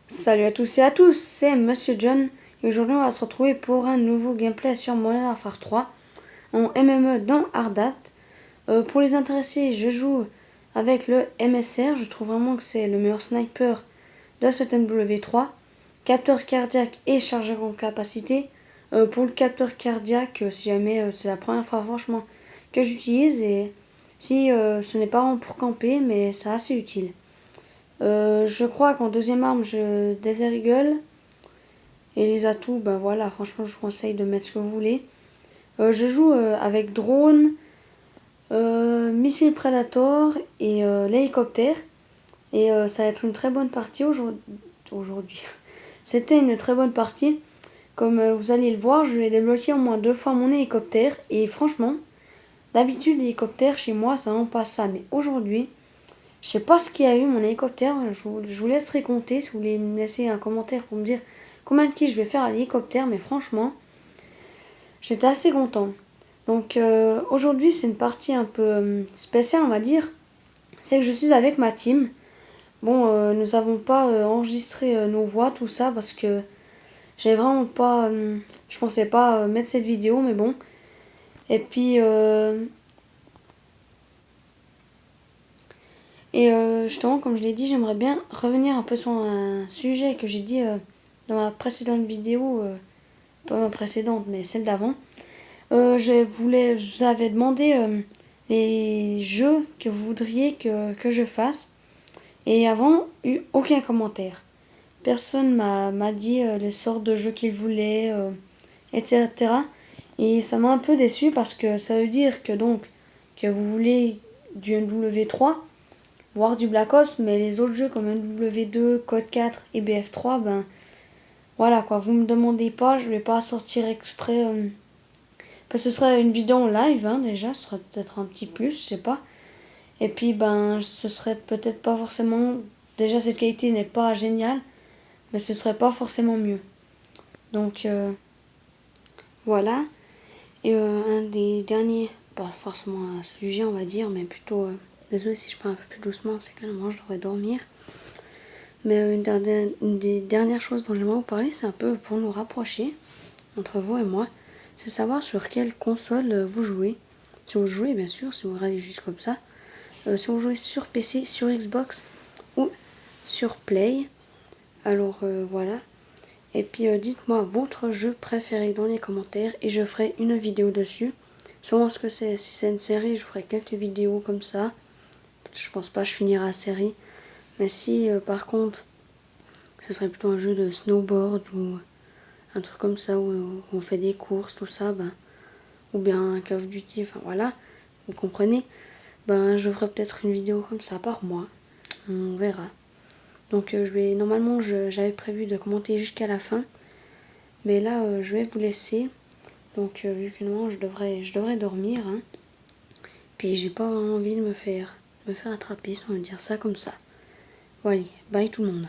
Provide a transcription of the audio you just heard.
Salut à tous et à tous, c'est Monsieur John et aujourd'hui on va se retrouver pour un nouveau gameplay sur Modern Warfare 3 en MME dans Ardat. Pour les intéressés, je joue avec le MSR, je trouve vraiment que c'est le meilleur sniper de cette MW3. Capteur cardiaque et chargeur en capacité. Pour le capteur cardiaque, si jamais c'est la première fois franchement que j'utilise et si ce n'est pas vraiment pour camper mais c'est assez utile. Je crois qu'en deuxième arme, je Desert Eagle. Et les atouts, ben voilà, franchement, je vous conseille de mettre ce que vous voulez. Je joue avec drone, missile Predator et l'hélicoptère. Et ça va être une très bonne partie aujourd'hui. C'était une très bonne partie. Comme vous allez le voir, je vais débloquer au moins 2 fois mon hélicoptère. Et franchement, d'habitude, l'hélicoptère chez moi, ça n'en passe ça. Mais aujourd'hui, je sais pas ce qu'il y a eu, mon hélicoptère. Je vous laisserai compter si vous voulez me laisser un commentaire pour me dire combien de kills je vais faire à l'hélicoptère. Mais franchement, j'étais assez content. Donc aujourd'hui, c'est une partie un peu spéciale, on va dire. C'est que je suis avec ma team. Bon, nous n'avons pas enregistré nos voix, tout ça, parce que j'avais vraiment pas. Je pensais pas mettre cette vidéo, mais bon. Et puis. Justement, comme je l'ai dit, j'aimerais bien revenir un peu sur un sujet que j'ai dit dans ma précédente vidéo, pas ma précédente, mais celle d'avant. Je vous avais demandé les jeux que vous voudriez que je fasse, et avant, eu aucun commentaire. Personne m'a dit les sortes de jeux qu'il voulait, etc. Et ça m'a un peu déçu parce que ça veut dire que donc que vous voulez du MW3 voire du Black Ops, mais les autres jeux comme MW2, Code 4 et BF3, ben voilà quoi, vous me demandez pas, je vais pas sortir exprès. Parce que ce serait une vidéo en live déjà, ce serait peut-être un petit plus, je sais pas. Et puis ben ce serait peut-être pas forcément. Déjà cette qualité n'est pas géniale, mais ce serait pas forcément mieux. Donc voilà. Et un des derniers, pas forcément un sujet on va dire, mais plutôt. Désolé si je parle un peu plus doucement, c'est que je devrais dormir. Mais une des dernières choses dont j'aimerais vous parler, c'est un peu pour nous rapprocher entre vous et moi. C'est savoir sur quelle console vous jouez. Si vous jouez, bien sûr, si vous regardez juste comme ça. Si vous jouez sur PC, sur Xbox ou sur Play. Alors voilà. Et puis dites-moi votre jeu préféré dans les commentaires et je ferai une vidéo dessus. Selon ce que c'est. Si c'est une série, je ferai quelques vidéos comme ça. Je pense pas que je finirai la série. Mais si par contre ce serait plutôt un jeu de snowboard ou un truc comme ça où on fait des courses, tout ça, ben, ou bien un Call of Duty, enfin voilà, vous comprenez, ben je ferai peut-être une vidéo comme ça par mois, on verra. Donc normalement j'avais prévu de commenter jusqu'à la fin, mais là je vais vous laisser, donc vu que normalement je devrais dormir, puis j'ai pas envie de me faire attraper, si on va dire ça comme ça. Voilà, bye tout le monde.